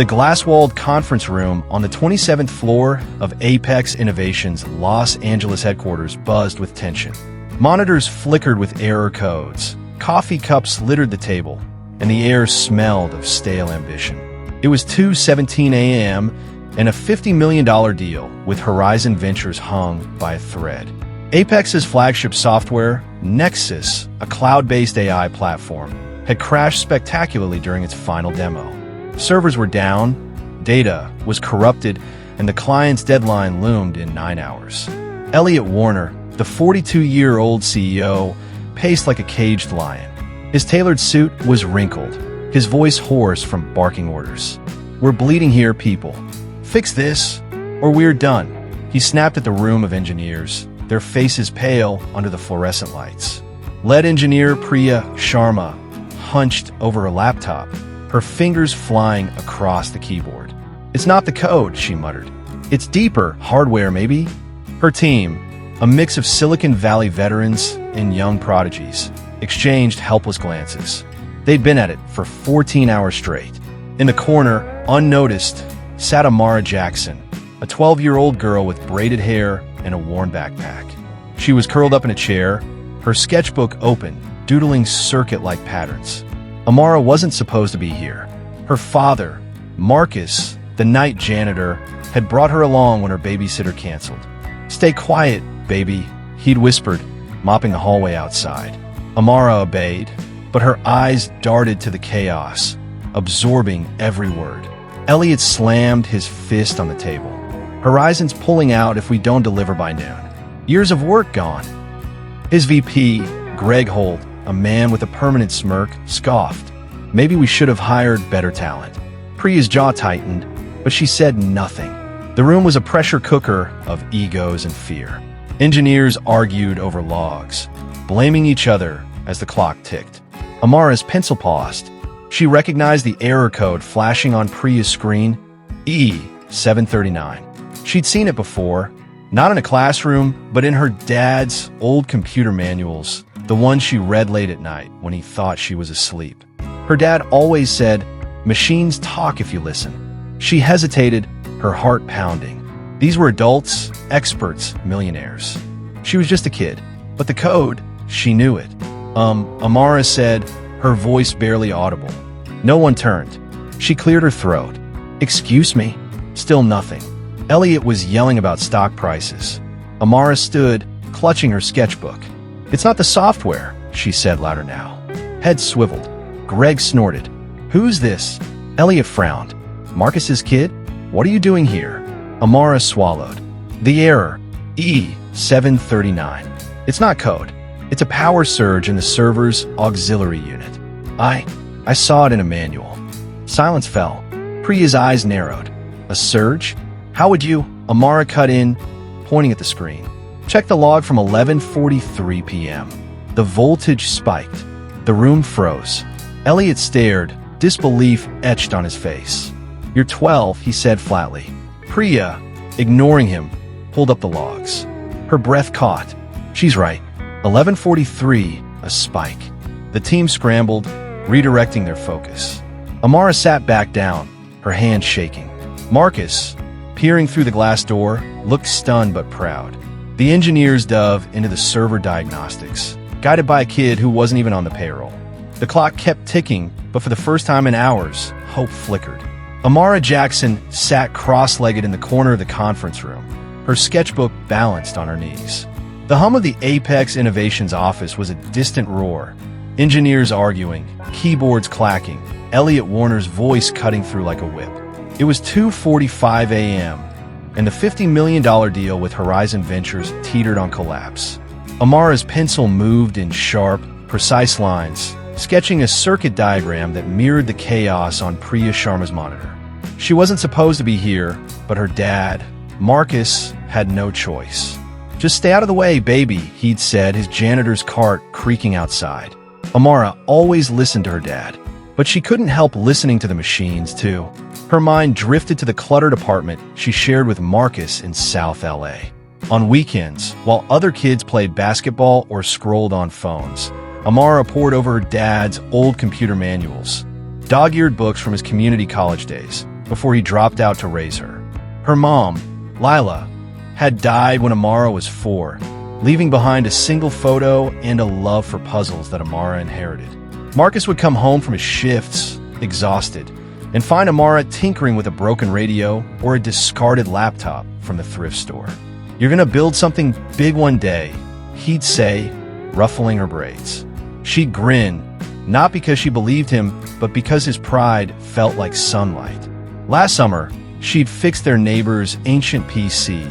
The glass-walled conference room on the 27th floor of Apex Innovations' Los Angeles headquarters buzzed with tension. Monitors flickered with error codes, coffee cups littered the table, and the air smelled of stale ambition. It was 2:17 a.m., and a $50 million deal with Horizon Ventures hung by a thread. Apex's flagship software, Nexus, a cloud-based AI platform, had crashed spectacularly during its final demo. Servers were down, data was corrupted, and the client's deadline loomed in 9 hours. Elliot Warner, the 42-year-old CEO, paced like a caged lion. His tailored suit was wrinkled, his voice hoarse from barking orders. "We're bleeding here, people. Fix this, or we're done." He snapped at the room of engineers, their faces pale under the fluorescent lights. Lead engineer Priya Sharma hunched over her laptop, her fingers flying across the keyboard. "It's not the code," she muttered. "It's deeper, hardware maybe." Her team, a mix of Silicon Valley veterans and young prodigies, exchanged helpless glances. They'd been at it for 14 hours straight. In the corner, unnoticed, sat Amara Jackson, a 12-year-old girl with braided hair and a worn backpack. She was curled up in a chair, her sketchbook open, doodling circuit-like patterns. Amara wasn't supposed to be here. Her father, Marcus, the night janitor, had brought her along when her babysitter canceled. "Stay quiet, baby," he'd whispered, mopping the hallway outside. Amara obeyed, but her eyes darted to the chaos, absorbing every word. Elliot slammed his fist on the table. "Horizon's pulling out if we don't deliver by noon. Years of work gone." His VP, Greg Holt, a man with a permanent smirk, scoffed. "Maybe we should have hired better talent." Priya's jaw tightened, but she said nothing. The room was a pressure cooker of egos and fear. Engineers argued over logs, blaming each other as the clock ticked. Amara's pencil paused. She recognized the error code flashing on Priya's screen, E739. She'd seen it before, not in a classroom, but in her dad's old computer manuals, the ones she read late at night when he thought she was asleep. Her dad always said, "Machines talk if you listen." She hesitated, her heart pounding. These were adults, experts, millionaires. She was just a kid, but the code, she knew it. Amara said, her voice barely audible. No one turned. She cleared her throat. "Excuse me?" Still nothing. Elliot was yelling about stock prices. Amara stood, clutching her sketchbook. "It's not the software," she said louder now. Head swiveled. Greg snorted. "Who's this?" Elliot frowned. "Marcus's kid? What are you doing here?" Amara swallowed. "The error, E739. It's not code. It's a power surge in the server's auxiliary unit. I saw it in a manual." Silence fell. Priya's eyes narrowed. "A surge? How would you?" Amara cut in, pointing at the screen. "Check the log from 11:43 p.m. The voltage spiked. The room froze." Elliot stared, disbelief etched on his face. "You're 12, he said flatly. Priya, ignoring him, pulled up the logs. Her breath caught. "She's right. 11:43, a spike." The team scrambled, redirecting their focus. Amara sat back down, her hand shaking. Marcus, peering through the glass door, looked stunned but proud. The engineers dove into the server diagnostics, guided by a kid who wasn't even on the payroll. The clock kept ticking, but for the first time in hours, hope flickered. Amara Jackson sat cross-legged in the corner of the conference room, her sketchbook balanced on her knees. The hum of the Apex Innovations office was a distant roar. Engineers arguing, keyboards clacking, Elliot Warner's voice cutting through like a whip. It was 2:45 a.m., and the $50 million deal with Horizon Ventures teetered on collapse. Amara's pencil moved in sharp, precise lines, sketching a circuit diagram that mirrored the chaos on Priya Sharma's monitor. She wasn't supposed to be here, but her dad, Marcus, had no choice. "Just stay out of the way, baby," he'd said, his janitor's cart creaking outside. Amara always listened to her dad, but she couldn't help listening to the machines, too. Her mind drifted to the cluttered apartment she shared with Marcus in South LA. On weekends, while other kids played basketball or scrolled on phones, Amara pored over her dad's old computer manuals, dog-eared books from his community college days. before he dropped out to raise her. Her mom, Lila, had died when Amara was 4, leaving behind a single photo and a love for puzzles that Amara inherited. Marcus would come home from his shifts, exhausted, and find Amara tinkering with a broken radio or a discarded laptop from the thrift store. "You're gonna build something big one day," he'd say, ruffling her braids. She'd grin, not because she believed him, but because his pride felt like sunlight. Last summer, she'd fixed their neighbor's ancient PC,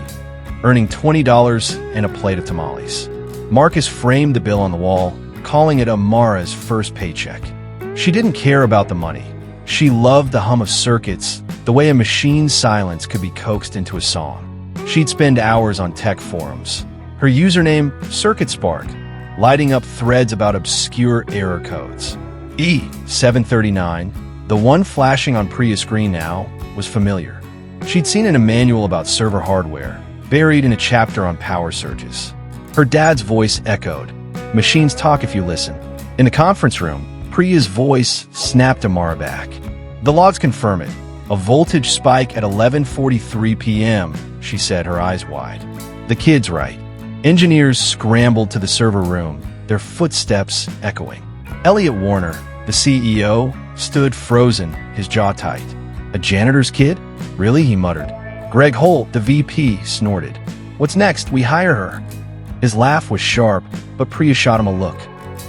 earning $20 and a plate of tamales. Marcus framed the bill on the wall, calling it Amara's first paycheck. She didn't care about the money. She loved the hum of circuits, the way a machine's silence could be coaxed into a song. She'd spend hours on tech forums, her username Circuit Spark, lighting up threads about obscure error codes. E739, the one flashing on Priya's screen now, was familiar. She'd seen in a manual about server hardware, buried in a chapter on power surges. Her dad's voice echoed, "Machines talk if you listen." In the conference room, Priya's voice snapped Amara back. "The logs confirm it. A voltage spike at 11:43 p.m., she said, her eyes wide. "The kid's right." Engineers scrambled to the server room, their footsteps echoing. Elliot Warner, the CEO, stood frozen, his jaw tight. "A janitor's kid? Really?" he muttered. Greg Holt, the VP, snorted. "What's next? We hire her." His laugh was sharp, but Priya shot him a look.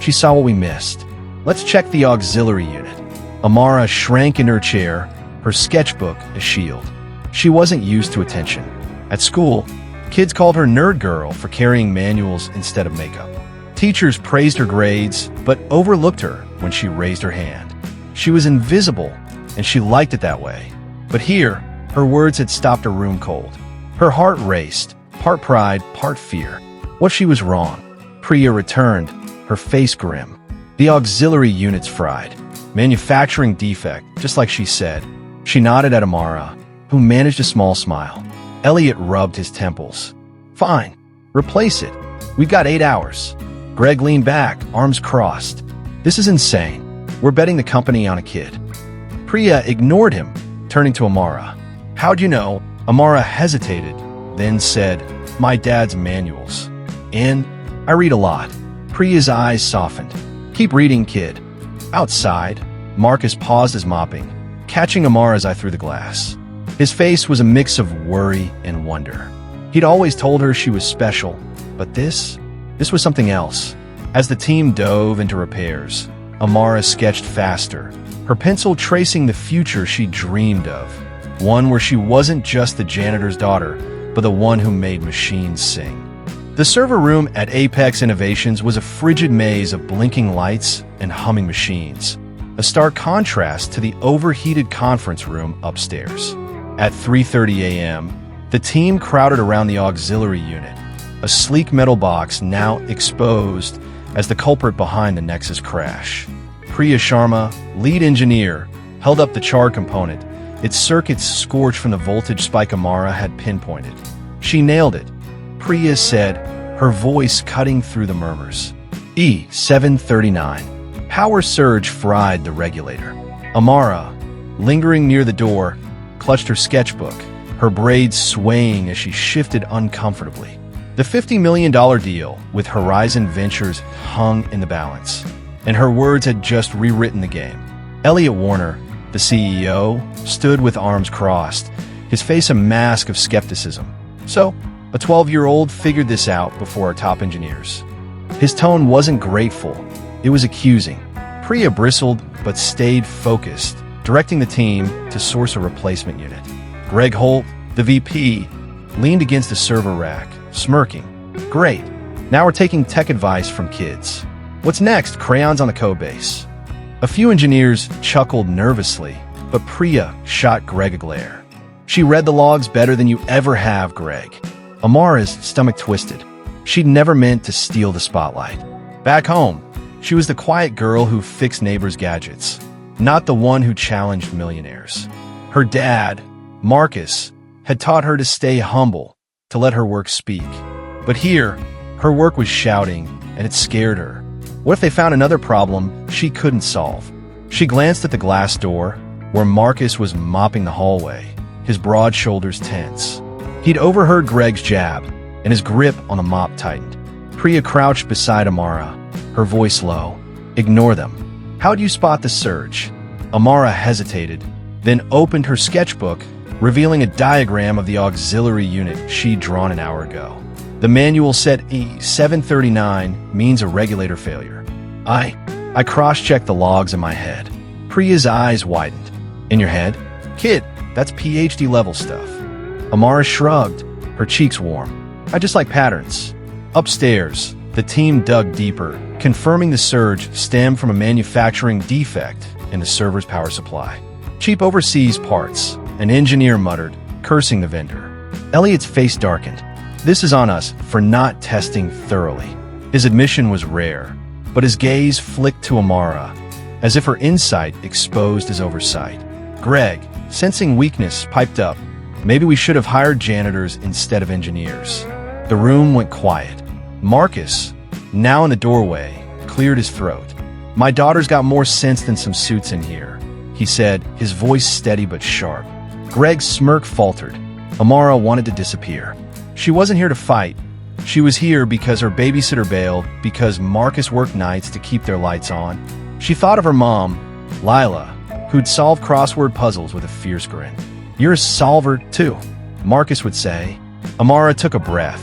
She saw what we missed. "Let's check the auxiliary unit." Amara shrank in her chair, her sketchbook a shield. She wasn't used to attention. At school, kids called her Nerd Girl for carrying manuals instead of makeup. Teachers praised her grades, but overlooked her when she raised her hand. She was invisible, and she liked it that way. But here, her words had stopped her room cold. Her heart raced, part pride, part fear. What if she was wrong? Priya returned, her face grim. "The auxiliary unit's fried. Manufacturing defect, just like she said." She nodded at Amara, who managed a small smile. Elliot rubbed his temples. "Fine. Replace it. We've got 8 hours." Greg leaned back, arms crossed. "This is insane. We're betting the company on a kid." Priya ignored him, turning to Amara. "How'd you know?" Amara hesitated, then said, "My dad's manuals. And I read a lot." Priya's eyes softened. "Keep reading, kid." Outside, Marcus paused his mopping, catching Amara's eye through the glass. His face was a mix of worry and wonder. He'd always told her she was special, but this was something else. As the team dove into repairs, Amara sketched faster, her pencil tracing the future she dreamed of. One where she wasn't just the janitor's daughter, but the one who made machines sing. The server room at Apex Innovations was a frigid maze of blinking lights and humming machines, a stark contrast to the overheated conference room upstairs. At 3:30 a.m., the team crowded around the auxiliary unit, a sleek metal box now exposed as the culprit behind the Nexus crash. Priya Sharma, lead engineer, held up the charred component, its circuits scorched from the voltage spike Amara had pinpointed. She nailed it, Priya said, her voice cutting through the murmurs. E739. Power surge fried the regulator. Amara, lingering near the door, clutched her sketchbook, her braids swaying as she shifted uncomfortably. The $50 million deal with Horizon Ventures hung in the balance, and her words had just rewritten the game. Elliot Warner, the CEO, stood with arms crossed, his face a mask of skepticism. "So, a 12-year-old figured this out before our top engineers." His tone wasn't grateful, it was accusing. Priya bristled but stayed focused, directing the team to source a replacement unit. Greg Holt, the VP, leaned against the server rack, smirking. "Great, now we're taking tech advice from kids. What's next? Crayons on the code base." A few engineers chuckled nervously, but Priya shot Greg a glare. "She read the logs better than you ever have, Greg." Amara's stomach twisted. She'd never meant to steal the spotlight. Back home, she was the quiet girl who fixed neighbors' gadgets, not the one who challenged millionaires. Her dad, Marcus, had taught her to stay humble, to let her work speak. But here, her work was shouting, and it scared her. What if they found another problem she couldn't solve? She glanced at the glass door, where Marcus was mopping the hallway, his broad shoulders tense. He'd overheard Greg's jab, and his grip on the mop tightened. Priya crouched beside Amara, her voice low. "Ignore them. How'd you spot the surge?" Amara hesitated, then opened her sketchbook, revealing a diagram of the auxiliary unit she'd drawn an hour ago. The manual said E739 means a regulator failure. I cross-checked the logs in my head. Priya's eyes widened. "In your head? Kid, that's PhD-level stuff." Amara shrugged, her cheeks warm. "I just like patterns." Upstairs, the team dug deeper, confirming the surge stemmed from a manufacturing defect in the server's power supply. "Cheap overseas parts," an engineer muttered, cursing the vendor. Elliot's face darkened. "This is on us for not testing thoroughly." His admission was rare, but his gaze flicked to Amara, as if her insight exposed his oversight. Greg, sensing weakness, piped up, "Maybe we should have hired janitors instead of engineers." The room went quiet. Marcus, now in the doorway, cleared his throat. "My daughter's got more sense than some suits in here," he said, his voice steady but sharp. Greg's smirk faltered. Amara wanted to disappear. She wasn't here to fight. She was here because her babysitter bailed, because Marcus worked nights to keep their lights on. She thought of her mom, Lila, who'd solve crossword puzzles with a fierce grin. "You're a solver, too," Marcus would say. Amara took a breath,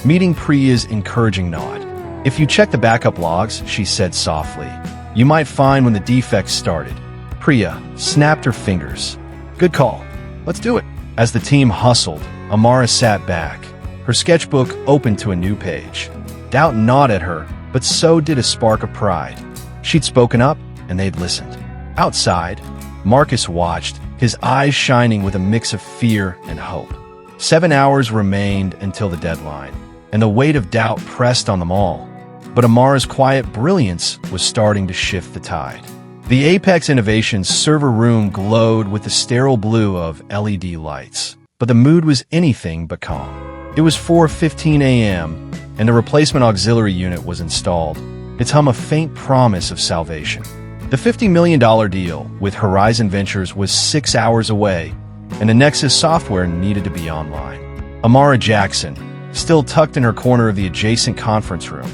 meeting Priya's encouraging nod. "If you check the backup logs," she said softly, "you might find when the defects started." Priya snapped her fingers. "Good call. Let's do it." As the team hustled, Amara sat back, her sketchbook open to a new page. Doubt gnawed at her, but so did a spark of pride. She'd spoken up, and they'd listened. Outside, Marcus watched, his eyes shining with a mix of fear and hope. 7 hours remained until the deadline, and the weight of doubt pressed on them all. But Amara's quiet brilliance was starting to shift the tide. The Apex Innovations server room glowed with the sterile blue of LED lights, but the mood was anything but calm. It was 4:15 a.m., and the replacement auxiliary unit was installed, its hum a faint promise of salvation. The $50 million deal with Horizon Ventures was 6 hours away, and the Nexus software needed to be online. Amara Jackson, still tucked in her corner of the adjacent conference room,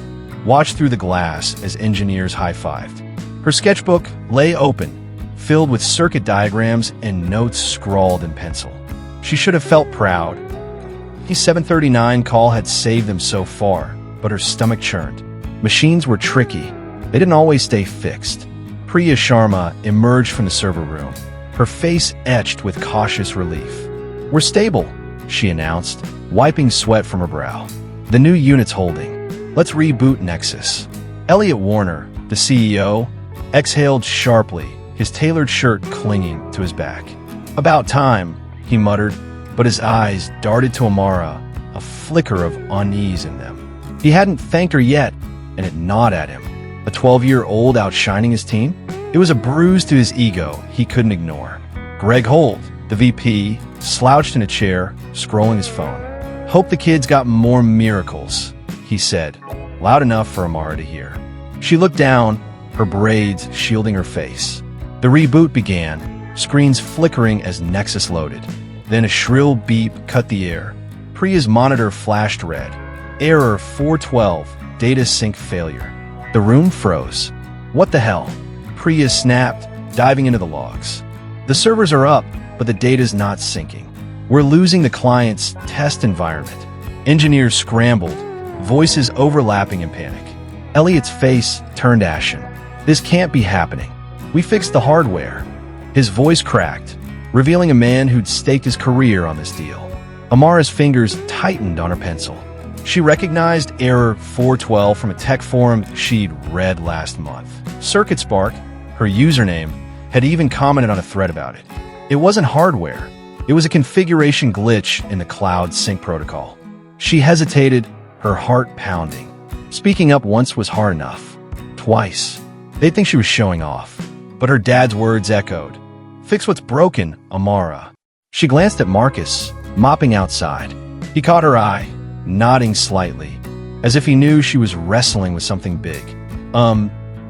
watched through the glass as engineers high-fived. Her sketchbook lay open, filled with circuit diagrams and notes scrawled in pencil. She should have felt proud. The 739 call had saved them so far, but her stomach churned. Machines were tricky. They didn't always stay fixed. Priya Sharma emerged from the server room, her face etched with cautious relief. "We're stable," she announced, wiping sweat from her brow. "The new unit's holding. Let's reboot Nexus." Elliot Warner, the CEO, exhaled sharply, his tailored shirt clinging to his back. "About time," he muttered, but his eyes darted to Amara, a flicker of unease in them. He hadn't thanked her yet, and it gnawed at him. A 12-year-old outshining his team? It was a bruise to his ego he couldn't ignore. Greg Holt, the VP, slouched in a chair, scrolling his phone. "Hope the kids got more miracles," he said, loud enough for Amara to hear. She looked down, her braids shielding her face. The reboot began, screens flickering as Nexus loaded. Then a shrill beep cut the air. Priya's monitor flashed red. "Error 412, data sync failure." The room froze. "What the hell?" Priya snapped, diving into the logs. "The servers are up, but the data's not syncing. We're losing the client's test environment." Engineers scrambled, voices overlapping in panic. Elliot's face turned ashen. "This can't be happening. We fixed the hardware." His voice cracked, revealing a man who'd staked his career on this deal. Amara's fingers tightened on her pencil. She recognized Error 412 from a tech forum she'd read last month. Circuit Spark, her username, had even commented on a thread about it. It wasn't hardware. It was a configuration glitch in the cloud sync protocol. She hesitated, her heart pounding. Speaking up once was hard enough. Twice. They'd think she was showing off. But her dad's words echoed. "Fix what's broken, Amara." She glanced at Marcus, mopping outside. He caught her eye, nodding slightly, as if he knew she was wrestling with something big.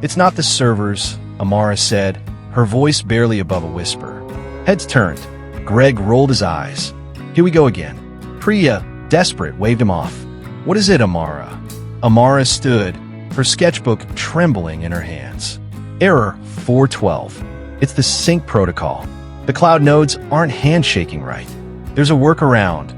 It's not the servers," Amara said, her voice barely above a whisper. Heads turned. Greg rolled his eyes. Here we go again. Priya, desperate, waved him off. What is it, Amara? Amara stood, her sketchbook trembling in her hands. Error 412. It's the sync protocol. The cloud nodes aren't handshaking right. There's a workaround.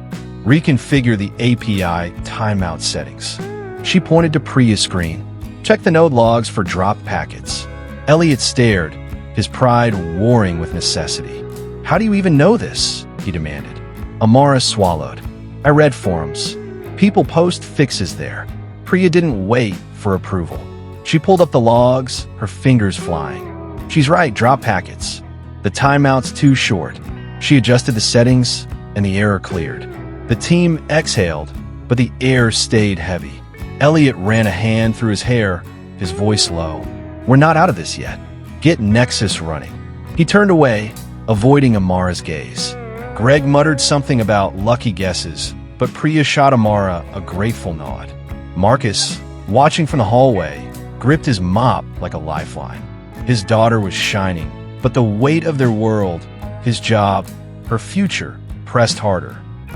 Reconfigure the API timeout settings. She pointed to Priya's screen. Check the node logs for dropped packets. Elliot stared, his pride warring with necessity. How do you even know this? He demanded. Amara swallowed. I read forums. People post fixes there. Priya didn't wait for approval. She pulled up the logs, her fingers flying. She's right, drop packets. The timeout's too short. She adjusted the settings, and the error cleared. The team exhaled, but the air stayed heavy. Elliot ran a hand through his hair, his voice low. We're not out of this yet. Get Nexus running. He turned away, avoiding Amara's gaze. Greg muttered something about lucky guesses, but Priya shot Amara a grateful nod. Marcus, watching from the hallway, gripped his mop like a lifeline. His daughter was shining, but the weight of their world, his job, her future, pressed harder.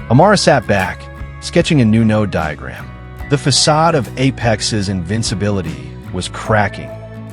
Amara sat back, sketching a new node diagram. The facade of Apex's invincibility was cracking,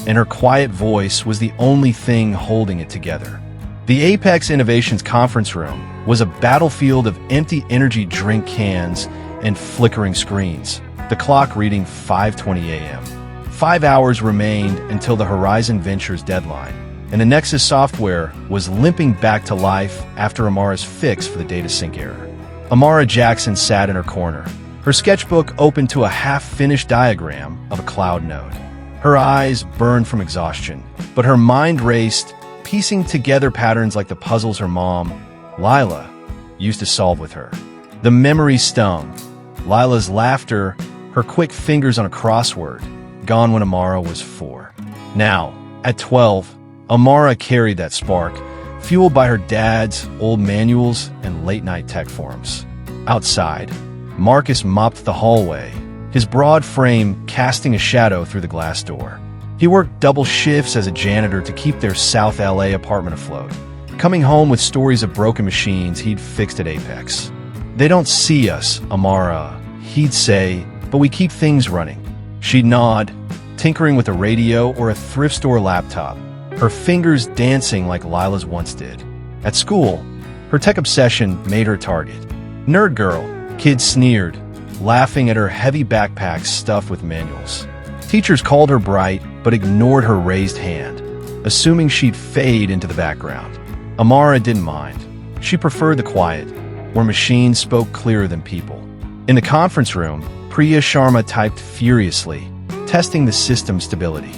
and her quiet voice was the only thing holding it together. The Apex Innovations conference room was a battlefield of empty energy drink cans and flickering screens, the clock reading 5:20 a.m. 5 hours remained until the Horizon Ventures deadline, and the Nexus software was limping back to life after Amara's fix for the data sync error. Amara Jackson sat in her corner, her sketchbook open to a half-finished diagram of a cloud node. Her eyes burned from exhaustion, but her mind raced, piecing together patterns like the puzzles her mom, Lila, used to solve with her. The memory stung. Lila's laughter, her quick fingers on a crossword, gone when Amara was 4. Now, at 12, Amara carried that spark, fueled by her dad's old manuals and late-night tech forums. Outside, Marcus mopped the hallway, his broad frame casting a shadow through the glass door. He worked double shifts as a janitor to keep their South LA apartment afloat, coming home with stories of broken machines he'd fixed at Apex. They don't see us, Amara, he'd say, but we keep things running. She'd nod, tinkering with a radio or a thrift store laptop, her fingers dancing like Lila's once did. At school, her tech obsession made her target. Nerd girl, kids sneered, laughing at her heavy backpacks stuffed with manuals. Teachers called her bright, but ignored her raised hand, assuming she'd fade into the background. Amara didn't mind. She preferred the quiet, where machines spoke clearer than people. In the conference room, Priya Sharma typed furiously, testing the system stability.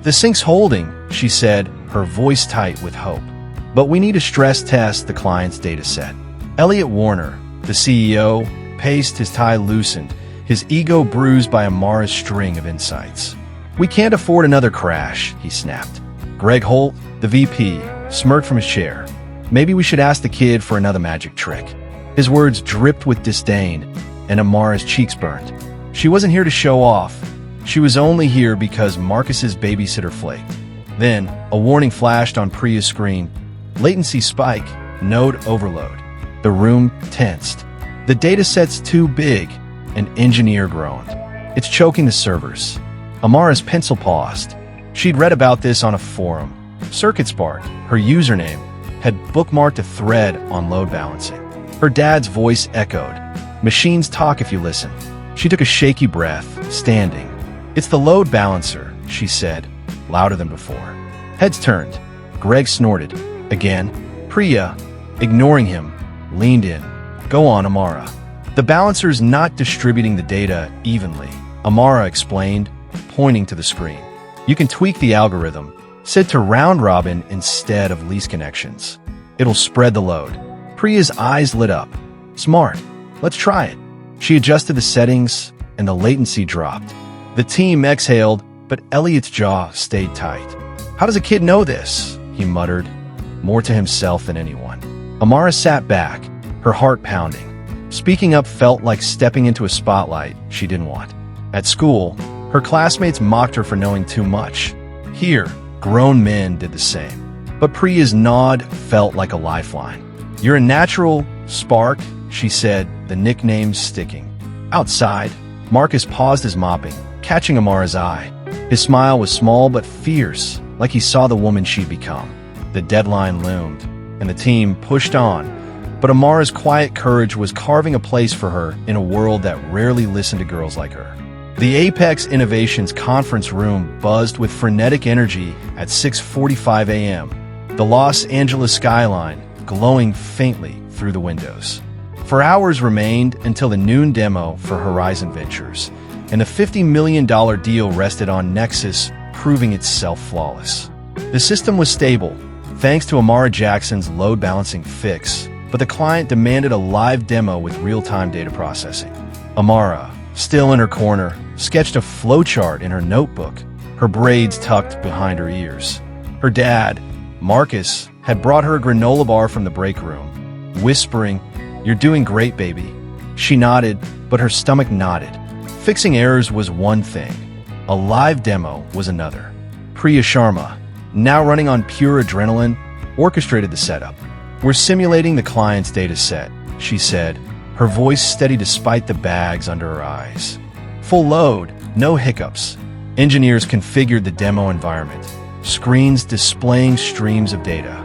The sync's holding, she said, her voice tight with hope. But we need to stress test the client's dataset. Elliot Warner, the CEO, paced, his tie loosened, his ego bruised by Amara's string of insights. We can't afford another crash, he snapped. Greg Holt, the VP, smirked from his chair. Maybe we should ask the kid for another magic trick. His words dripped with disdain, and Amara's cheeks burned. She wasn't here to show off. She was only here because Marcus's babysitter flaked. Then, a warning flashed on Priya's screen. Latency spike, node overload. The room tensed. The dataset's too big, an engineer groaned. It's choking the servers. Amara's pencil paused. She'd read about this on a forum. CircuitSpark, her username, had bookmarked a thread on load balancing. Her dad's voice echoed. Machines talk if you listen. She took a shaky breath, standing. It's the load balancer, she said, louder than before. Heads turned. Greg snorted. Again. Priya, ignoring him, leaned in. Go on, Amara. The balancer's not distributing the data evenly, Amara explained, pointing to the screen. You can tweak the algorithm, set to round robin instead of least connections. It'll spread the load. Priya's eyes lit up. Smart. Let's try it. She adjusted the settings, and the latency dropped. The team exhaled, but Elliot's jaw stayed tight. How does a kid know this? He muttered, more to himself than anyone. Amara sat back, her heart pounding. Speaking up felt like stepping into a spotlight she didn't want. At school, her classmates mocked her for knowing too much. Here, grown men did the same. But Priya's nod felt like a lifeline. "You're a natural, Spark," she said, the nickname sticking. Outside, Marcus paused his mopping, catching Amara's eye. His smile was small but fierce, like he saw the woman she'd become. The deadline loomed, and the team pushed on, but Amara's quiet courage was carving a place for her in a world that rarely listened to girls like her. The Apex Innovations conference room buzzed with frenetic energy at 6:45 a.m., the Los Angeles skyline glowing faintly through the windows. 4 hours remained until the noon demo for Horizon Ventures, and the $50 million deal rested on Nexus, proving itself flawless. The system was stable, thanks to Amara Jackson's load balancing fix, but the client demanded a live demo with real-time data processing. Amara, still in her corner, sketched a flowchart in her notebook, her braids tucked behind her ears. Her dad, Marcus, had brought her a granola bar from the break room, whispering, "You're doing great, baby." She nodded, but her stomach knotted. Fixing errors was one thing. A live demo was another. Priya Sharma, now running on pure adrenaline, orchestrated the setup. "We're simulating the client's data set," she said, her voice steady despite the bags under her eyes. Full load, no hiccups. Engineers configured the demo environment, screens displaying streams of data.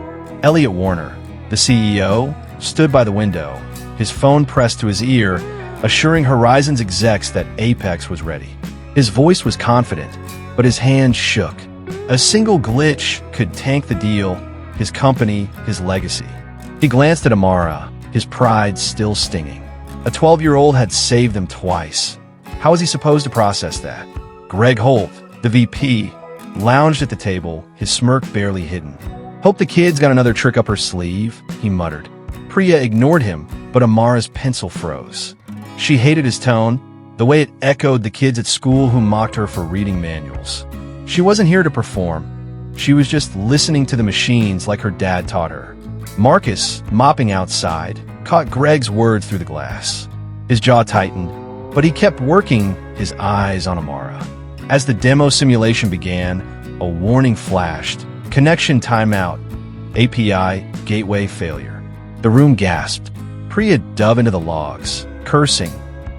Elliot Warner, the CEO, stood by the window, his phone pressed to his ear, assuring Horizon's execs that Apex was ready. His voice was confident, but his hands shook. A single glitch could tank the deal, his company, his legacy. He glanced at Amara, his pride still stinging. A 12-year-old had saved them twice. How was he supposed to process that? Greg Holt, the VP, lounged at the table, his smirk barely hidden. "Hope the kid's got another trick up her sleeve," he muttered. Priya ignored him, but Amara's pencil froze. She hated his tone, the way it echoed the kids at school who mocked her for reading manuals. She wasn't here to perform. She was just listening to the machines like her dad taught her. Marcus, mopping outside, caught Greg's words through the glass. His jaw tightened, but he kept working, his eyes on Amara. As the demo simulation began, a warning flashed. Connection timeout. API gateway failure. The room gasped. Priya dove into the logs, cursing.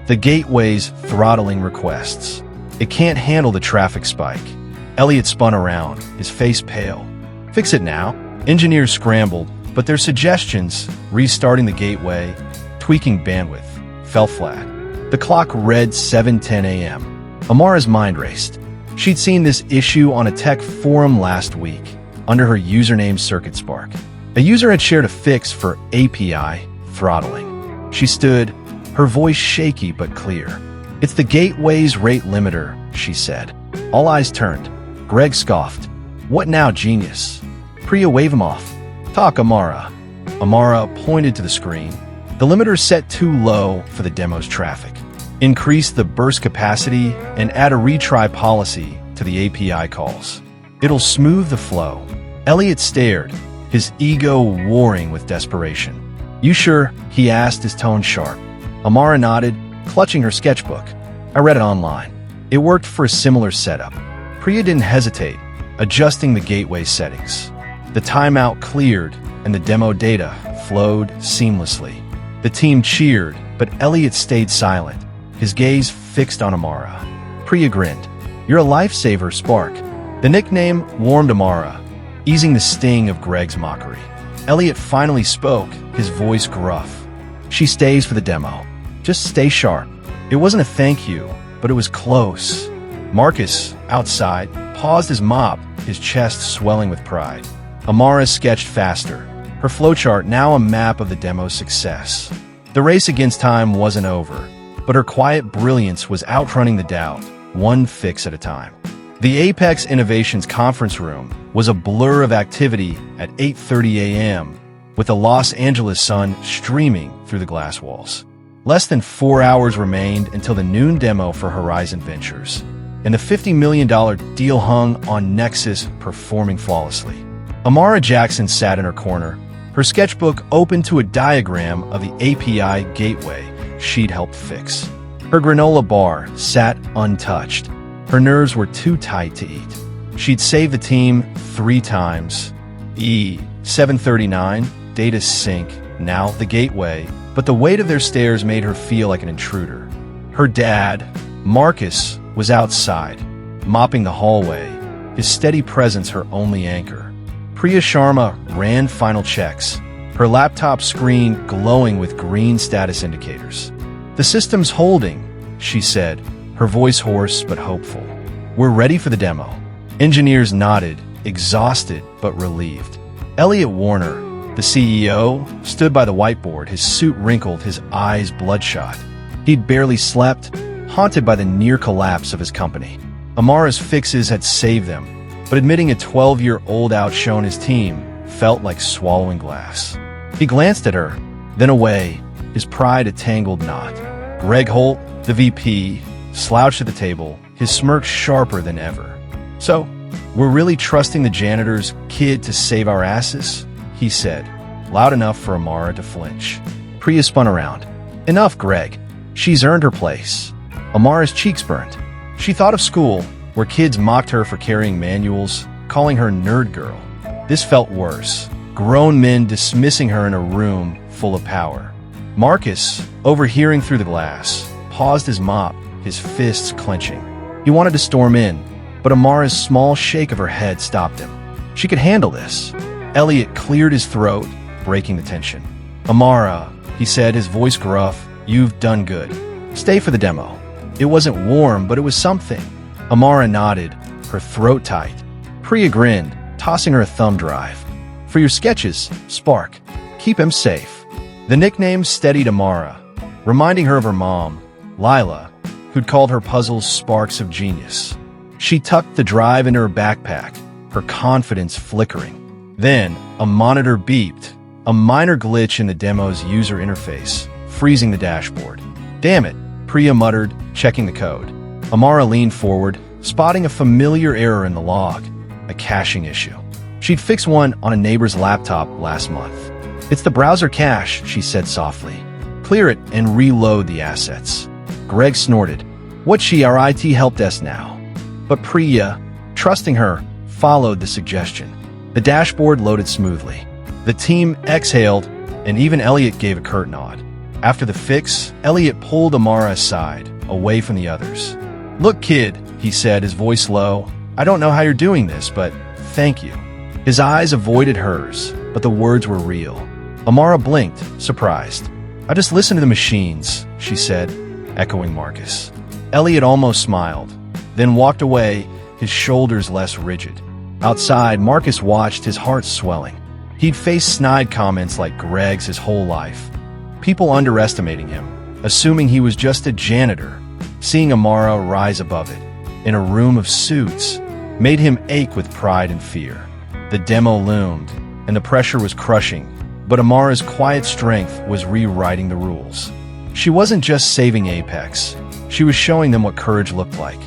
The gateway's throttling requests. It can't handle the traffic spike. Elliot spun around, his face pale. "Fix it now." Engineers scrambled, but their suggestions, restarting the gateway, tweaking bandwidth, fell flat. The clock read 7:10 a.m. Amara's mind raced. She'd seen this issue on a tech forum last week, under her username CircuitSpark. A user had shared a fix for API throttling. She stood, her voice shaky but clear. "It's the gateway's rate limiter," she said. All eyes turned. Greg scoffed. "What now, genius?" Priya waved him off. "Talk, Amara." Amara pointed to the screen. "The limiter's set too low for the demo's traffic. Increase the burst capacity and add a retry policy to the API calls. It'll smooth the flow." Elliot stared, his ego warring with desperation. "You sure?" he asked, his tone sharp. Amara nodded, clutching her sketchbook. "I read it online. It worked for a similar setup." Priya didn't hesitate, adjusting the gateway settings. The timeout cleared, and the demo data flowed seamlessly. The team cheered, but Elliot stayed silent, his gaze fixed on Amara. Priya grinned. "You're a lifesaver, Spark." The nickname warmed Amara, easing the sting of Greg's mockery. Elliot finally spoke, his voice gruff. "She stays for the demo. Just stay sharp." It wasn't a thank you, but it was close. Marcus, outside, paused his mop, his chest swelling with pride. Amara sketched faster, her flowchart now a map of the demo's success. The race against time wasn't over, but her quiet brilliance was outrunning the doubt, one fix at a time. The Apex Innovations conference room was a blur of activity at 8:30 a.m., with the Los Angeles sun streaming through the glass walls. Less than 4 hours remained until the noon demo for Horizon Ventures, and the $50 million deal hung on Nexus performing flawlessly. Amara Jackson sat in her corner, her sketchbook open to a diagram of the API gateway she'd helped fix. Her granola bar sat untouched. Her nerves were too tight to eat. She'd saved the team 3 times. 739, data sync, now the gateway, but the weight of their stares made her feel like an intruder. Her dad, Marcus, was outside, mopping the hallway, his steady presence her only anchor. Priya Sharma ran final checks, her laptop screen glowing with green status indicators. "The system's holding," she said, her voice hoarse but hopeful. "We're ready for the demo." Engineers nodded, exhausted but relieved. Elliot Warner, the CEO, stood by the whiteboard, his suit wrinkled, his eyes bloodshot. He'd barely slept, haunted by the near collapse of his company. Amara's fixes had saved them, but admitting a 12-year-old outshone his team felt like swallowing glass. He glanced at her, then away, his pride a tangled knot. Greg Holt, the VP, slouched at the table, his smirk sharper than ever. "So, we're really trusting the janitor's kid to save our asses?" he said, loud enough for Amara to flinch. Priya spun around. "Enough, Greg. She's earned her place." Amara's cheeks burned. She thought of school, where kids mocked her for carrying manuals, calling her nerd girl. This felt worse. Grown men dismissing her in a room full of power. Marcus, overhearing through the glass, paused his mop, his fists clenching. He wanted to storm in, but Amara's small shake of her head stopped him. She could handle this. Elliot cleared his throat, breaking the tension. "Amara," he said, his voice gruff, "you've done good. Stay for the demo." It wasn't warm, but it was something. Amara nodded, her throat tight. Priya grinned, tossing her a thumb drive. "For your sketches, Spark. Keep him safe." The nickname steadied Amara, reminding her of her mom, Lila, who'd called her puzzles sparks of genius. She tucked the drive into her backpack, her confidence flickering. Then, a monitor beeped, a minor glitch in the demo's user interface, freezing the dashboard. "Damn it," Priya muttered, checking the code. Amara leaned forward, spotting a familiar error in the log, a caching issue. She'd fixed one on a neighbor's laptop last month. "It's the browser cache," she said softly. "Clear it and reload the assets." Greg snorted. "What's she, our IT help desk now?" But Priya, trusting her, followed the suggestion. The dashboard loaded smoothly. The team exhaled, and even Elliot gave a curt nod. After the fix, Elliot pulled Amara aside, away from the others. "Look, kid," he said, his voice low, "I don't know how you're doing this, but thank you." His eyes avoided hers, but the words were real. Amara blinked, surprised. "I just listened to the machines," she said, echoing Marcus. Elliot almost smiled, then walked away, his shoulders less rigid. Outside, Marcus watched, his heart swelling. He'd faced snide comments like Greg's his whole life. People underestimating him, assuming he was just a janitor. Seeing Amara rise above it, in a room of suits, made him ache with pride and fear. The demo loomed, and the pressure was crushing, but Amara's quiet strength was rewriting the rules. She wasn't just saving Apex, she was showing them what courage looked like.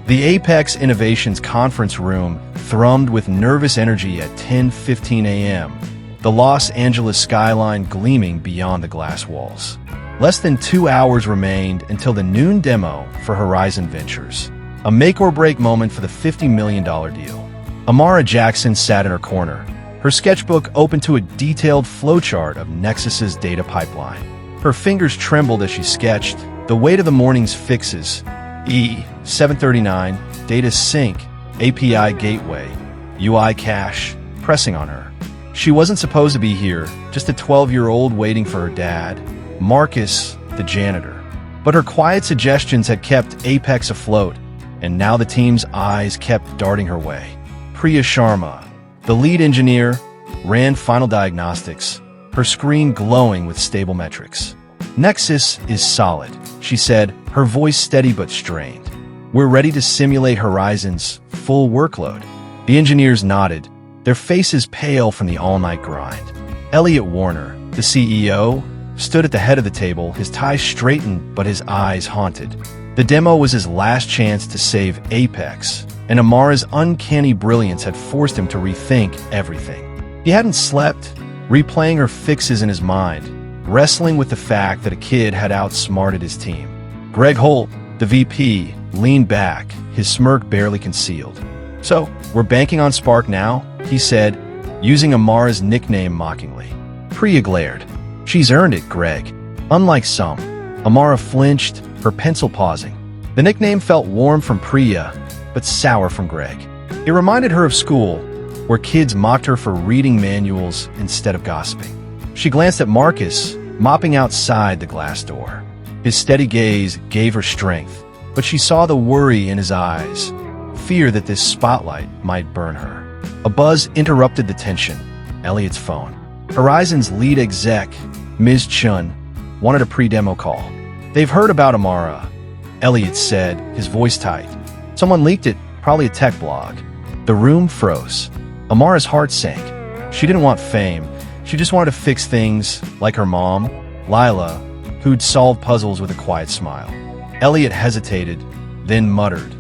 The Apex Innovations conference room thrummed with nervous energy at 10:15 a.m., the Los Angeles skyline gleaming beyond the glass walls. Less than 2 hours remained until the noon demo for Horizon Ventures, a make-or-break moment for the $50 million deal. Amara Jackson sat in her corner, her sketchbook open to a detailed flowchart of Nexus's data pipeline. Her fingers trembled as she sketched, the weight of the morning's fixes, E739, data sync, API gateway, UI cache, pressing on her. She wasn't supposed to be here, just a 12-year-old waiting for her dad, Marcus, the janitor. But her quiet suggestions had kept Apex afloat, and now the team's eyes kept darting her way. Priya Sharma, the lead engineer, ran final diagnostics, her screen glowing with stable metrics. "Nexus is solid," she said, her voice steady but strained. "We're ready to simulate Horizon's full workload." The engineers nodded, their faces pale from the all-night grind. Elliot Warner, the CEO, stood at the head of the table, his tie straightened but his eyes haunted. The demo was his last chance to save Apex, and Amara's uncanny brilliance had forced him to rethink everything. He hadn't slept, replaying her fixes in his mind, wrestling with the fact that a kid had outsmarted his team. Greg Holt, the VP, leaned back, his smirk barely concealed. "So, we're banking on Spark now?" he said, using Amara's nickname mockingly. Priya glared. She's earned it, Greg. Unlike some. Amara flinched, her pencil pausing. The nickname felt warm from Priya, but sour from Greg. It reminded her of school, where kids mocked her for reading manuals instead of gossiping. She glanced at Marcus, mopping outside the glass door. His steady gaze gave her strength, but she saw the worry in his eyes, fear that this spotlight might burn her. A buzz interrupted the tension. Elliot's phone. Horizon's lead exec, Ms. Chun, wanted a pre-demo call. They've heard about Amara, Elliot said, his voice tight. Someone leaked it, probably a tech blog. The room froze. Amara's heart sank. She didn't want fame. She just wanted to fix things like her mom, Lila, who'd solve puzzles with a quiet smile. Elliot hesitated, then muttered,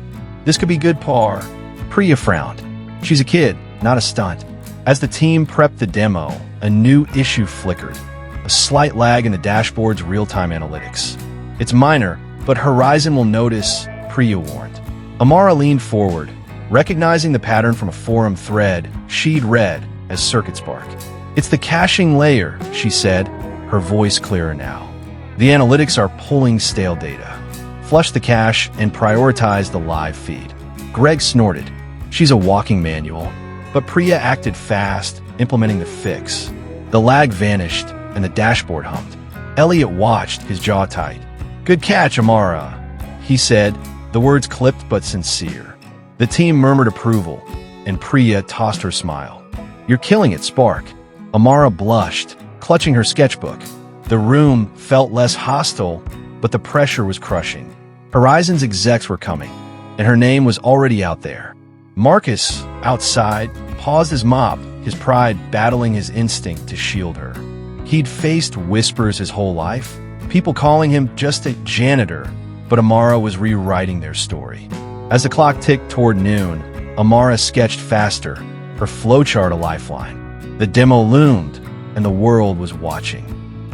"This could be good, Par." Priya frowned. She's a kid, not a stunt. As the team prepped the demo, a new issue flickered. A slight lag in the dashboard's real-time analytics. It's minor, but Horizon will notice, Priya warned. Amara leaned forward, recognizing the pattern from a forum thread she'd read as circuit spark. "It's the caching layer," she said, her voice clearer now. "The analytics are pulling stale data. Flush the cache and prioritize the live feed." Greg snorted. She's a walking manual. But Priya acted fast, implementing the fix. The lag vanished, and the dashboard hummed. Elliot watched, his jaw tight. "Good catch, Amara," he said, the words clipped but sincere. The team murmured approval, and Priya tossed her smile. "You're killing it, Spark." Amara blushed, clutching her sketchbook. The room felt less hostile, but the pressure was crushing. Horizon's execs were coming, and her name was already out there. Marcus, outside, paused his mop, his pride battling his instinct to shield her. He'd faced whispers his whole life, people calling him just a janitor, but Amara was rewriting their story. As the clock ticked toward noon, Amara sketched faster, her flowchart a lifeline. The demo loomed, and the world was watching.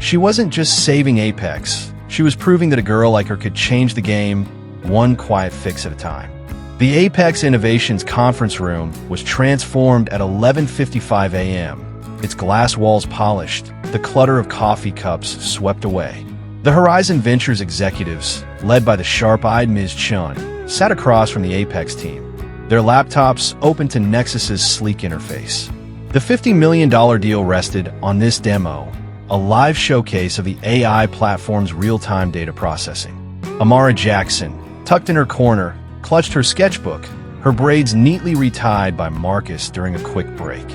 She wasn't just saving Apex, she was proving that a girl like her could change the game, one quiet fix at a time. The Apex Innovations conference room was transformed at 11:55 a.m., its glass walls polished, the clutter of coffee cups swept away. The Horizon Ventures executives, led by the sharp-eyed Ms. Chun, sat across from the Apex team, their laptops open to Nexus's sleek interface. The $50 million deal rested on this demo, a live showcase of the AI platform's real-time data processing. Amara Jackson, tucked in her corner, clutched her sketchbook, her braids neatly retied by Marcus during a quick break.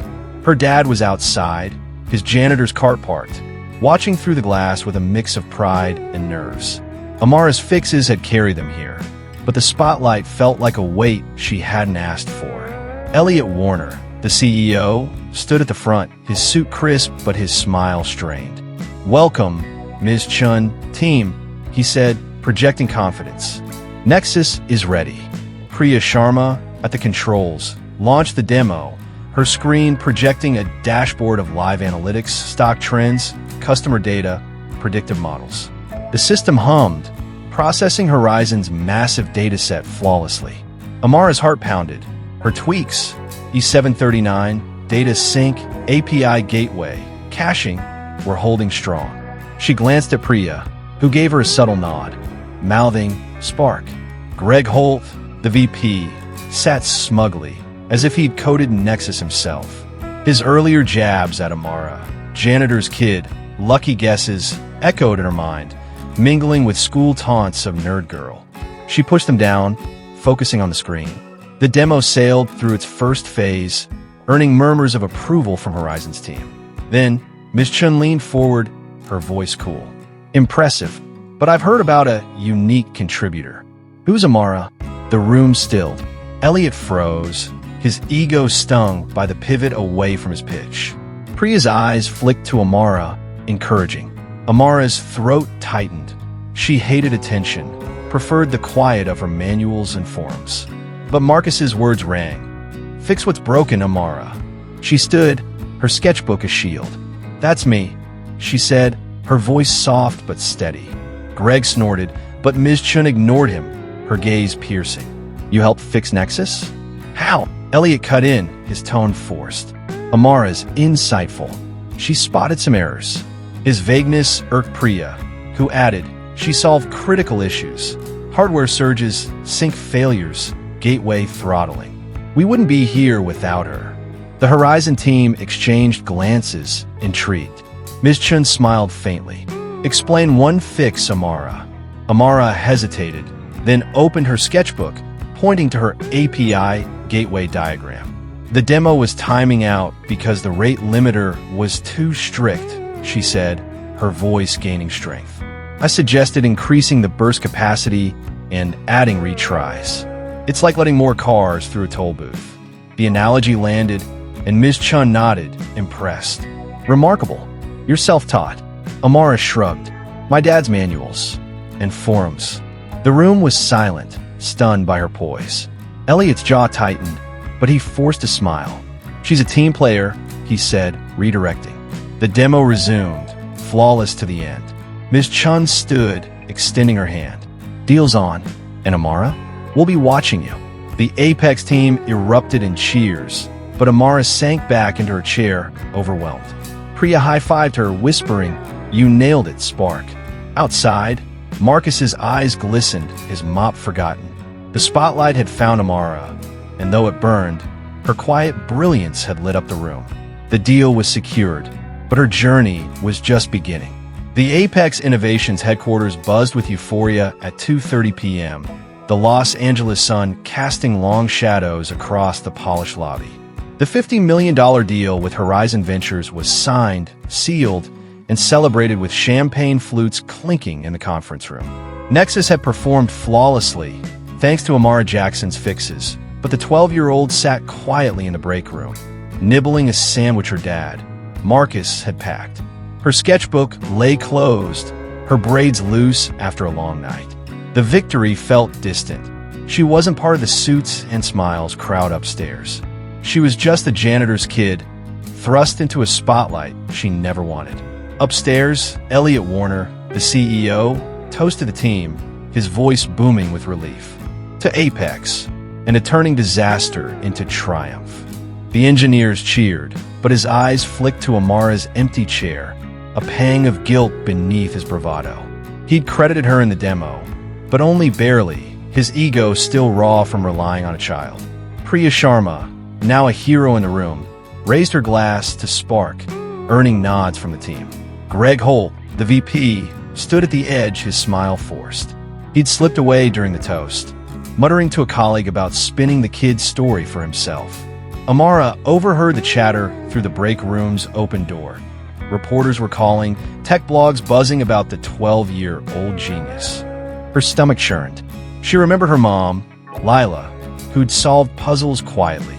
Her dad was outside, his janitor's cart parked, watching through the glass with a mix of pride and nerves. Amara's fixes had carried them here, but the spotlight felt like a weight she hadn't asked for. Elliot Warner, the CEO, stood at the front, his suit crisp but his smile strained. "Welcome, Ms. Chun, team," he said, projecting confidence. "Nexus is ready." Priya Sharma, at the controls, launched the demo, her screen projecting a dashboard of live analytics, stock trends, customer data, predictive models. The system hummed, processing Horizon's massive dataset flawlessly. Amara's heart pounded. Her tweaks, E739, data sync, API gateway, caching, were holding strong. She glanced at Priya, who gave her a subtle nod, mouthing, "Spark." Greg Holt, the VP, sat smugly, as if he'd coded Nexus himself. His earlier jabs at Amara, janitor's kid, lucky guesses, echoed in her mind, mingling with school taunts of nerd girl. She pushed them down, focusing on the screen. The demo sailed through its first phase, earning murmurs of approval from Horizon's team. Then, Ms. Chun leaned forward, her voice cool. "Impressive, but I've heard about a unique contributor." "Who's Amara?" The room stilled. Elliot froze, his ego stung by the pivot away from his pitch. Priya's eyes flicked to Amara, encouraging. Amara's throat tightened. She hated attention, preferred the quiet of her manuals and forums. But Marcus's words rang. "Fix what's broken, Amara." She stood, her sketchbook a shield. "That's me," she said, her voice soft but steady. Greg snorted, but Ms. Chun ignored him, her gaze piercing. "You helped fix Nexus?" "How?" Elliot cut in, his tone forced. Amara's insightful. She spotted some errors. His vagueness irked Priya, who added, she solved critical issues. Hardware surges, sync failures, gateway throttling. We wouldn't be here without her. The Horizon team exchanged glances, intrigued. Ms. Chun smiled faintly. Explain one fix, Amara. Amara hesitated, then opened her sketchbook, pointing to her API gateway diagram. The demo was timing out because the rate limiter was too strict, she said, her voice gaining strength. I suggested increasing the burst capacity and adding retries. It's like letting more cars through a toll booth. The analogy landed, and Ms. Chun nodded, impressed. Remarkable. You're self-taught. Amara shrugged. My dad's manuals. And forums. The room was silent, stunned by her poise. Elliot's jaw tightened, but he forced a smile. She's a team player, he said, redirecting. The demo resumed, flawless to the end. Ms. Chun stood, extending her hand. Deal's on. And Amara? We'll be watching you. The Apex team erupted in cheers, but Amara sank back into her chair, overwhelmed. Priya high-fived her, whispering, You nailed it, Spark. Outside, Marcus's eyes glistened, his mop forgotten. The spotlight had found Amara, and though it burned, her quiet brilliance had lit up the room. The deal was secured, but her journey was just beginning. The Apex Innovations headquarters buzzed with euphoria at 2:30 p.m., the Los Angeles sun casting long shadows across the polished lobby. The $50 million deal with Horizon Ventures was signed, sealed, and celebrated with champagne flutes clinking in the conference room. Nexus had performed flawlessly, thanks to Amara Jackson's fixes, but the 12-year-old sat quietly in the break room, nibbling a sandwich her dad, Marcus, had packed. Her sketchbook lay closed, her braids loose after a long night. The victory felt distant. She wasn't part of the suits and smiles crowd upstairs. She was just the janitor's kid, thrust into a spotlight she never wanted. Upstairs, Elliot Warner, the CEO, toasted the team, his voice booming with relief. To Apex, and a turning disaster into triumph. The engineers cheered, but his eyes flicked to Amara's empty chair, a pang of guilt beneath his bravado. He'd credited her in the demo, but only barely, his ego still raw from relying on a child. Priya Sharma, now a hero in the room, raised her glass to Spark, earning nods from the team. Greg Holt, the VP, stood at the edge, his smile forced. He'd slipped away during the toast, muttering to a colleague about spinning the kid's story for himself. Amara overheard the chatter through the break room's open door. Reporters were calling, tech blogs buzzing about the 12-year-old genius. Her stomach churned. She remembered her mom, Lila, who'd solved puzzles quietly,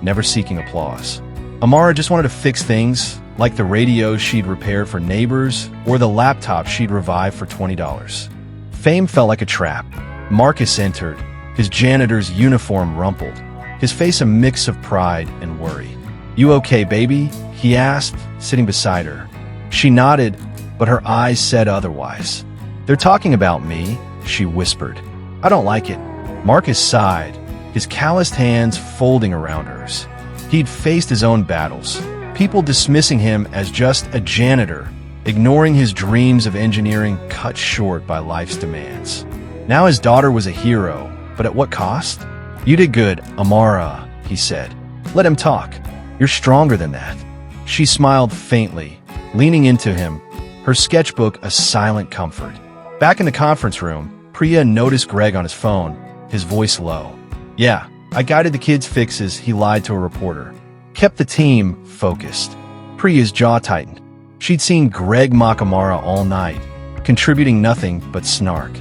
never seeking applause. Amara just wanted to fix things, like the radios she'd repaired for neighbors or the laptop she'd revived for $20. Fame felt like a trap. Marcus entered, his janitor's uniform rumpled, his face a mix of pride and worry. You okay, baby? He asked, sitting beside her. She nodded, but her eyes said otherwise. They're talking about me, she whispered. I don't like it. Marcus sighed, his calloused hands folding around hers. He'd faced his own battles, people dismissing him as just a janitor, ignoring his dreams of engineering cut short by life's demands. Now his daughter was a hero, but at what cost? You did good, Amara, he said. Let him talk. You're stronger than that. She smiled faintly, leaning into him, her sketchbook a silent comfort. Back in the conference room, Priya noticed Greg on his phone, his voice low. Yeah, I guided the kid's fixes, he lied to a reporter. Kept the team focused. Priya's jaw tightened. She'd seen Greg mock Amara all night, contributing nothing but snark.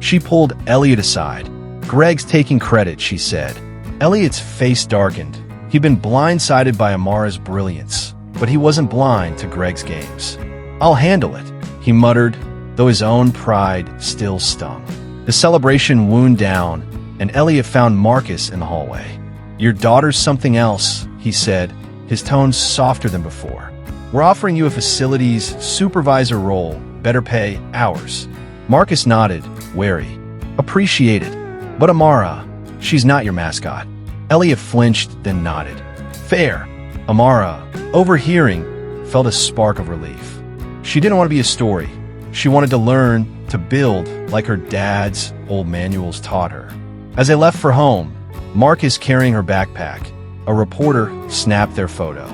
She pulled Elliot aside. Greg's taking credit, she said. Elliot's face darkened. He'd been blindsided by Amara's brilliance, but he wasn't blind to Greg's games. I'll handle it, he muttered, though his own pride still stung. The celebration wound down, and Elliot found Marcus in the hallway. Your daughter's something else, he said, his tone softer than before. We're offering you a facilities supervisor role, better pay, hours. Marcus nodded, wary. Appreciated. But Amara, she's not your mascot. Elliot flinched, then nodded. Fair. Amara, overhearing, felt a spark of relief. She didn't want to be a story. She wanted to learn to build like her dad's old manuals taught her. As they left for home, Marcus carrying her backpack, a reporter snapped their photo.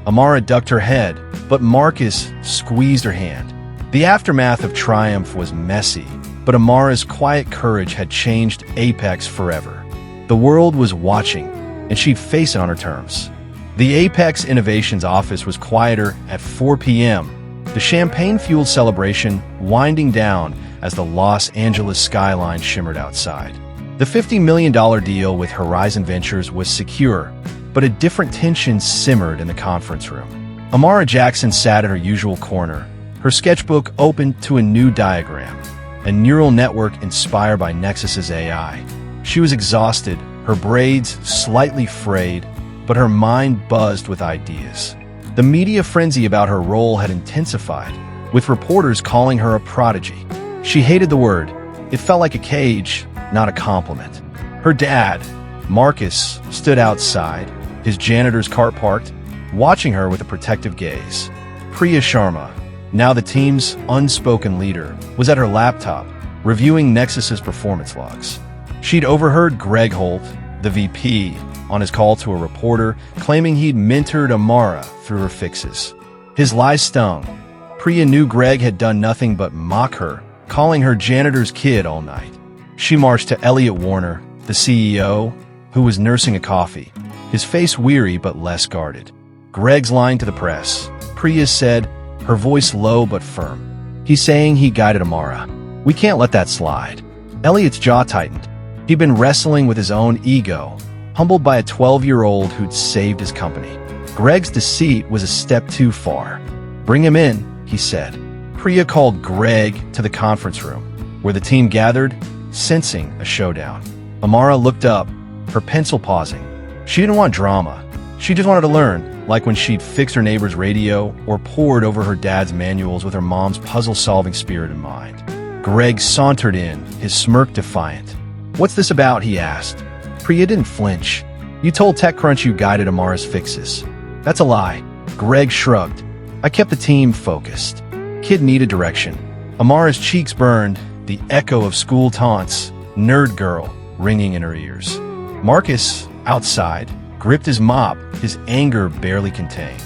Amara ducked her head, but Marcus squeezed her hand. The aftermath of triumph was messy, but Amara's quiet courage had changed Apex forever. The world was watching, and she'd face it on her terms. The Apex Innovations office was quieter at 4 p.m., the champagne-fueled celebration winding down as the Los Angeles skyline shimmered outside. The $50 million deal with Horizon Ventures was secure, but a different tension simmered in the conference room. Amara Jackson sat at her usual corner, her sketchbook open to a new diagram, a neural network inspired by Nexus's AI. She was exhausted, her braids slightly frayed, but her mind buzzed with ideas. The media frenzy about her role had intensified, with reporters calling her a prodigy. She hated the word. It felt like a cage, not a compliment. Her dad, Marcus, stood outside, his janitor's cart parked, watching her with a protective gaze. Priya Sharma, now the team's unspoken leader, was at her laptop, reviewing Nexus's performance logs. She'd overheard Greg Holt, the VP, on his call to a reporter, claiming he'd mentored Amara through her fixes. His lies stung. Priya knew Greg had done nothing but mock her, calling her janitor's kid all night. She marched to Elliot Warner, the CEO, who was nursing a coffee, his face weary but less guarded. Greg's lying to the press, Priya said, her voice low but firm. He's saying he guided Amara. We can't let that slide. Elliot's jaw tightened. He'd been wrestling with his own ego, humbled by a 12-year-old who'd saved his company. Greg's deceit was a step too far. Bring him in, he said. Priya called Greg to the conference room, where the team gathered, sensing a showdown. Amara looked up, her pencil pausing. She didn't want drama. She just wanted to learn, like when she'd fixed her neighbor's radio or pored over her dad's manuals with her mom's puzzle-solving spirit in mind. Greg sauntered in, his smirk defiant. What's this about, he asked. Priya didn't flinch. You told TechCrunch you guided Amara's fixes. That's a lie. Greg shrugged. I kept the team focused. Kid needed direction. Amara's cheeks burned, the echo of school taunts, nerd girl, ringing in her ears. Marcus, outside, gripped his mop, his anger barely contained.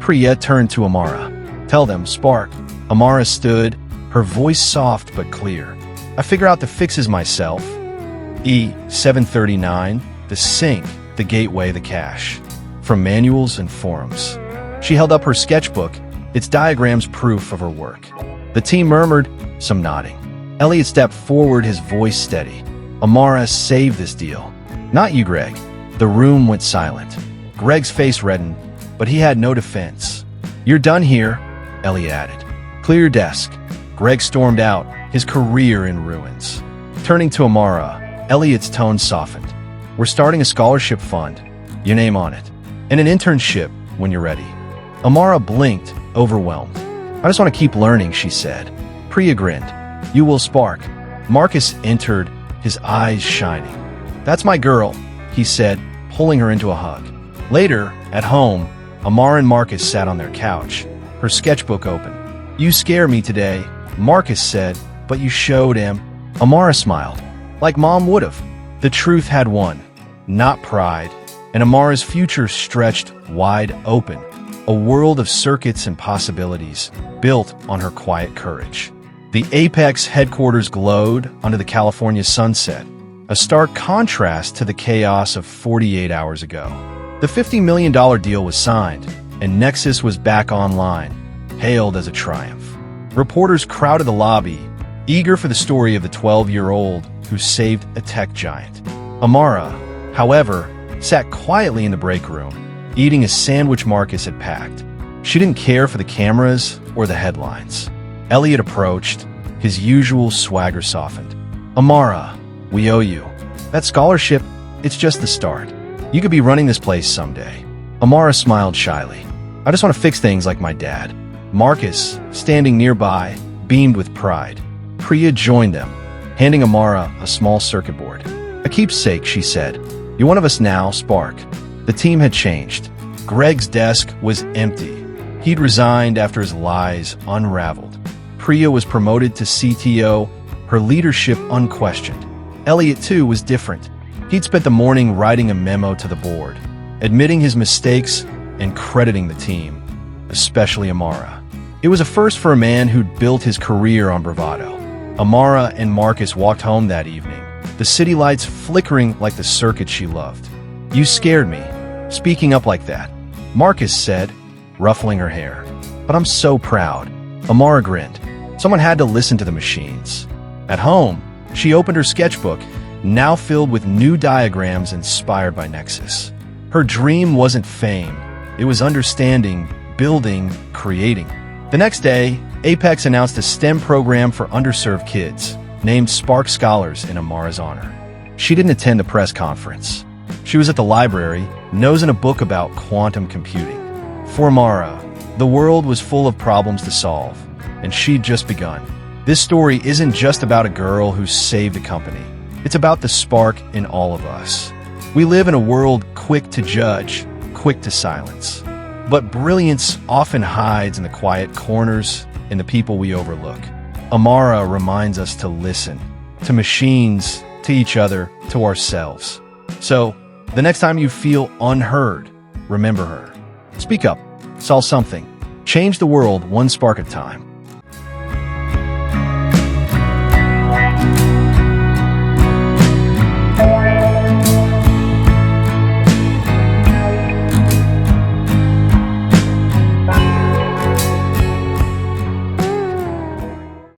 Priya turned to Amara. Tell them, Spark. Amara stood, her voice soft but clear. I figure out the fixes myself. E739, the sink, the gateway, the cache. From manuals and forums. She held up her sketchbook, its diagrams proof of her work. The team murmured, some nodding. Elliot stepped forward, his voice steady. Amara saved this deal. Not you, Greg. The room went silent. Greg's face reddened, but he had no defense. You're done here, Elliot added. Clear your desk. Greg stormed out, his career in ruins. Turning to Amara, Elliot's tone softened. We're starting a scholarship fund, your name on it, and an internship when you're ready. Amara blinked, overwhelmed. I just want to keep learning, she said. Priya grinned. You will, Spark. Marcus entered, his eyes shining. That's my girl, he said, pulling her into a hug. Later, at home, Amara and Marcus sat on their couch, her sketchbook open. You scare me today, Marcus said, but you showed him. Amara smiled. Like Mom would've. The truth had won, not pride, and Amara's future stretched wide open, a world of circuits and possibilities built on her quiet courage. The Apex headquarters glowed under the California sunset, a stark contrast to the chaos of 48 hours ago. The $50 million deal was signed, and Nexus was back online, hailed as a triumph. Reporters crowded the lobby, eager for the story of the 12-year-old who saved a tech giant. Amara, however, sat quietly in the break room, eating a sandwich Marcus had packed. She didn't care for the cameras or the headlines. Elliot approached, his usual swagger softened. Amara, we owe you. That scholarship, it's just the start. You could be running this place someday. Amara smiled shyly. I just want to fix things like my dad. Marcus, standing nearby, beamed with pride. Priya joined them, handing Amara a small circuit board. A keepsake, she said. You're one of us now, Spark. The team had changed. Greg's desk was empty. He'd resigned after his lies unraveled. Priya was promoted to CTO, her leadership unquestioned. Elliot, too, was different. He'd spent the morning writing a memo to the board, admitting his mistakes and crediting the team, especially Amara. It was a first for a man who'd built his career on bravado. Amara and Marcus walked home that evening, the city lights flickering like the circuit she loved. "You scared me, speaking up like that," Marcus said, ruffling her hair. "But I'm so proud." Amara grinned. Someone had to listen to the machines. At home, she opened her sketchbook, now filled with new diagrams inspired by Nexus. Her dream wasn't fame. It was understanding, building, creating. The next day, Apex announced a STEM program for underserved kids, named Spark Scholars in Amara's honor. She didn't attend the press conference. She was at the library, nosing a book about quantum computing. For Amara, the world was full of problems to solve, and she'd just begun. This story isn't just about a girl who saved a company. It's about the spark in all of us. We live in a world quick to judge, quick to silence. But brilliance often hides in the quiet corners, in the people we overlook. Amara reminds us to listen, to machines, to each other, to ourselves. So, the next time you feel unheard, remember her. Speak up, solve something, change the world one spark at a time.